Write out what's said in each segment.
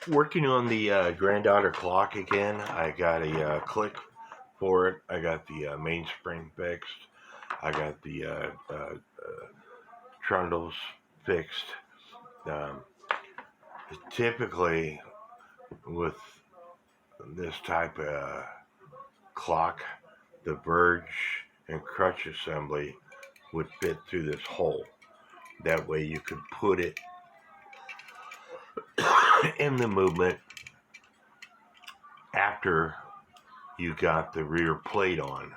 Working on the granddaughter clock again. I got a click for it. I got the mainspring fixed. I got the trundles fixed. Um, Typically, with this type of clock, the verge and crutch assembly would fit through this hole. That way you could put it in the movement after you got the rear plate on.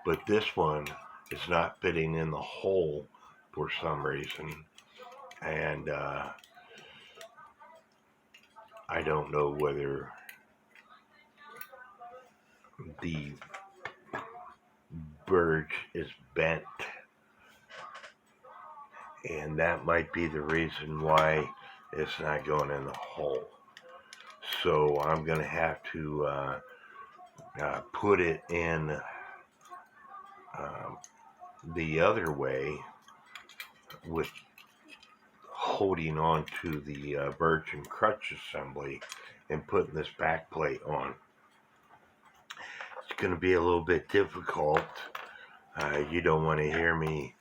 But this one is not fitting in the hole for some reason. And I don't know whether the verge is bent, and that might be the reason why it's not going in the hole. So I'm going to have to put it in the other way with holding on to the verge and crutch assembly and putting this back plate on. It's going to be a little bit difficult. You don't want to hear me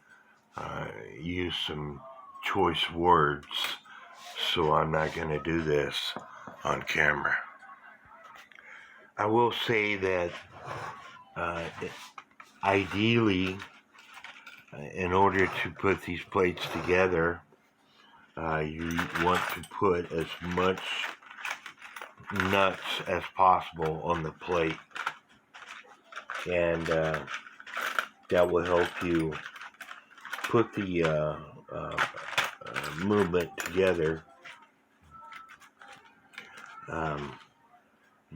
use some choice words, so I'm not going to do this on camera. I will say that ideally, in order to put these plates together, you want to put as much nuts as possible on the plate, and that will help you put the movement together.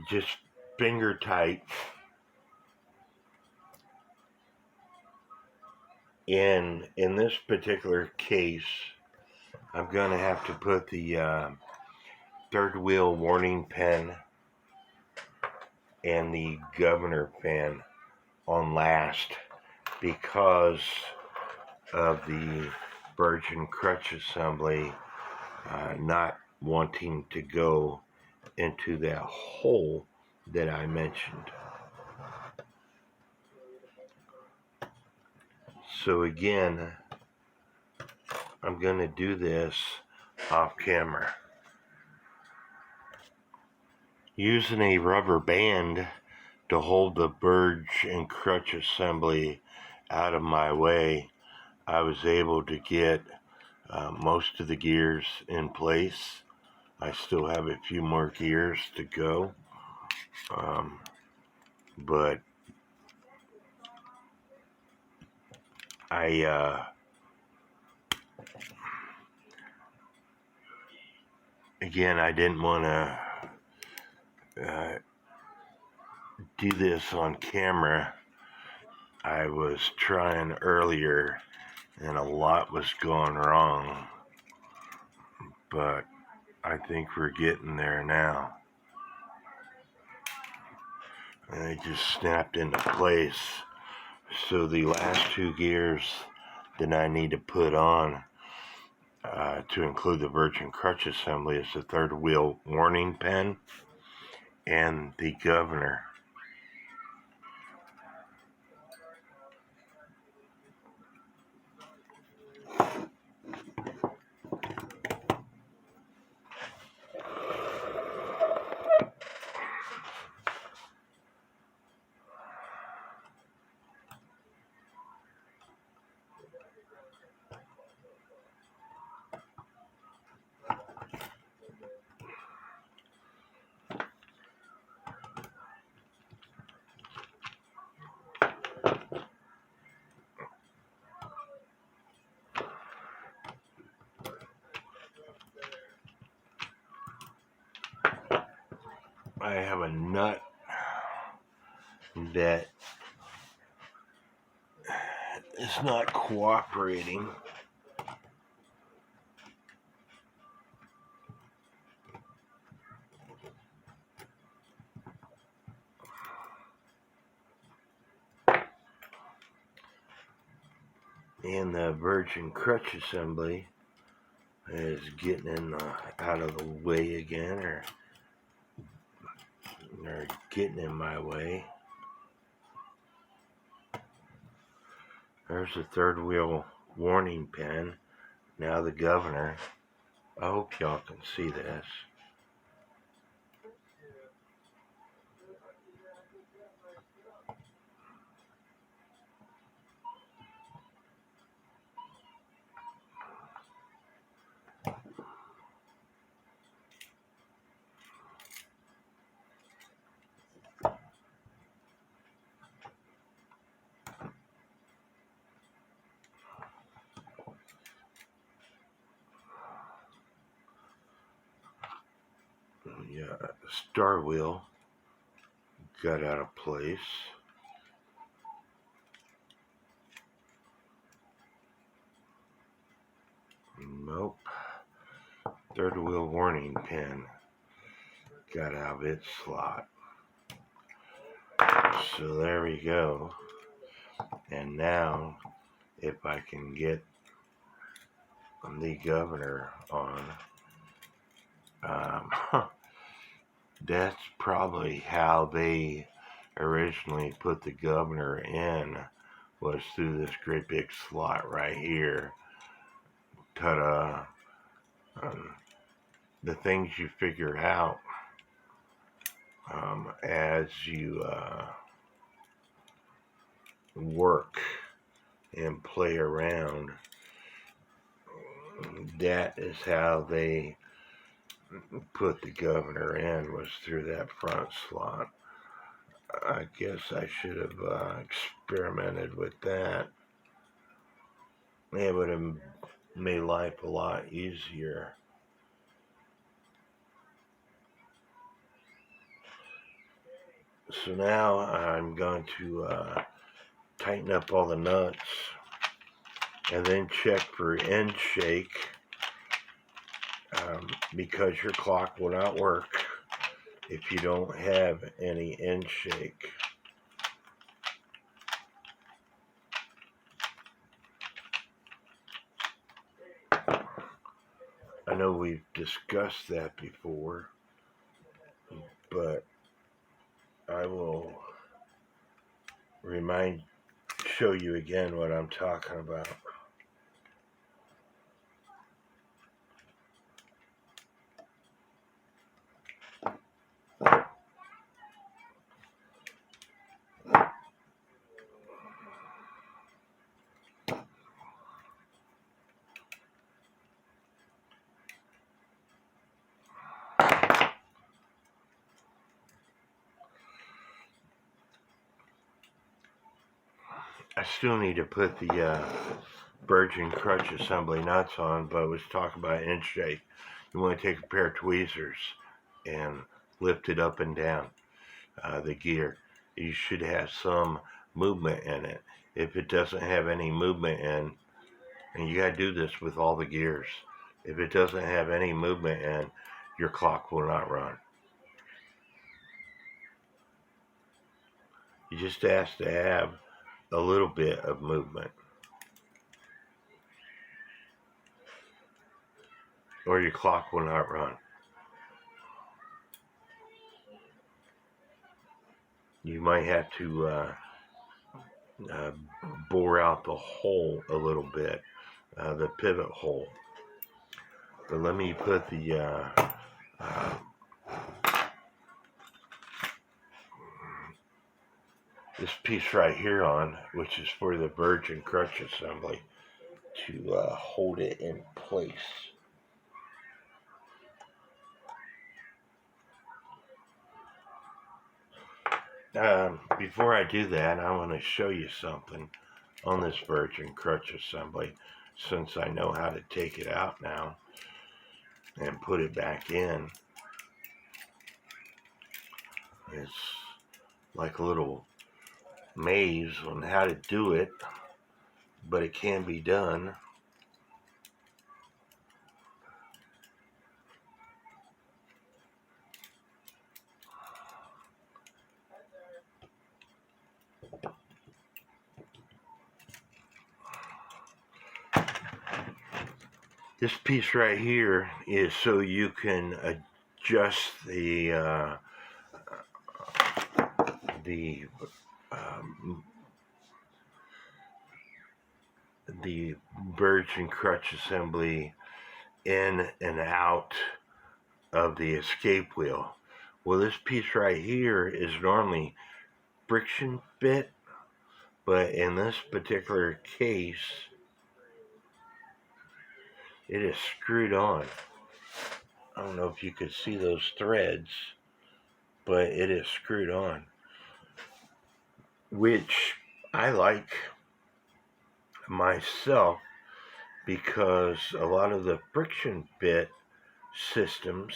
Just finger tight. In this particular case, I'm going to have to put the third wheel warning pen and the governor pen on last because of the virgin crutch assembly not wanting to go into that hole that I mentioned. So again, I'm going to do this off camera. Using a rubber band to hold the verge and crutch assembly out of my way, I was able to get most of the gears in place. I still have a few more gears to go, but again, I didn't want to do this on camera. I was trying earlier and a lot was going wrong, but I think we're getting there now. And it just snapped into place. So the last two gears that I need to put on to include the virgin crutch assembly is the third wheel warning pen and the governor. I have a nut that is not cooperating. And the virgin crutch assembly is getting out of the way again, or They're getting in my way. There's the third wheel warning pin. Now the governor. I hope y'all can see this. Yeah, star wheel got out of place. Nope. Third wheel warning pin got out of its slot. So there we go. And now, if I can get the governor on, that's probably how they originally put the governor in, was through this great big slot right here. Ta-da. The things you figure out as you work and play around, that is how they put the governor in, was through that front slot. I guess I should have experimented with that. It would have made life a lot easier. So now I'm going to tighten up all the nuts and then check for end shake, because your clock will not work if you don't have any end shake. I know we've discussed that before, but I will show you again what I'm talking about. I still need to put the virgin crutch assembly nuts on, but I was talking about end shake. You want to take a pair of tweezers and lift it up and down the gear. You should have some movement in it. If it doesn't have any movement in, and you got to do this with all the gears, if it doesn't have any movement in, your clock will not run. You just have to have a little bit of movement, or your clock will not run. You might have to bore out the hole a little bit, the pivot hole. But let me put the this piece right here on, which is for the virgin crutch assembly, to hold it in place. Before I do that, I want to show you something on this virgin crutch assembly, since I know how to take it out now and put it back in. It's like a little maze on how to do it, but it can be done. This piece right here is so you can adjust the the um, the birch and crutch assembly in and out of the escape wheel. Well, this piece right here is normally friction fit, but in this particular case, it is screwed on. I don't know if you could see those threads, but it is screwed on, which I like myself because a lot of the friction fit systems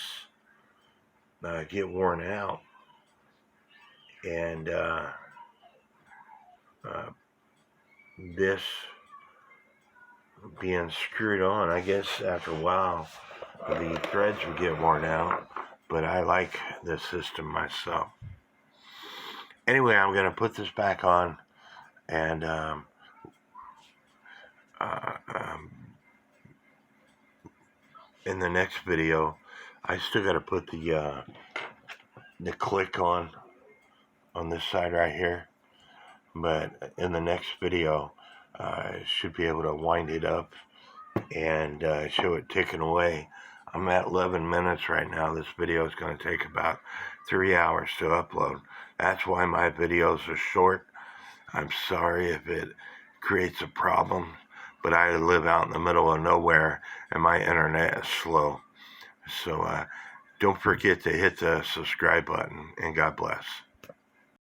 get worn out, and this being screwed on, I guess after a while the threads would get worn out, but I like this system myself. Anyway, I'm going to put this back on, and in the next video, I still got to put the click on this side right here, but in the next video, I should be able to wind it up and show it ticking away. I'm at 11 minutes right now. This video is going to take about 3 hours to upload. That's why my videos are short. I'm sorry if it creates a problem, but I live out in the middle of nowhere and my internet is slow. So don't forget to hit the subscribe button, and God bless.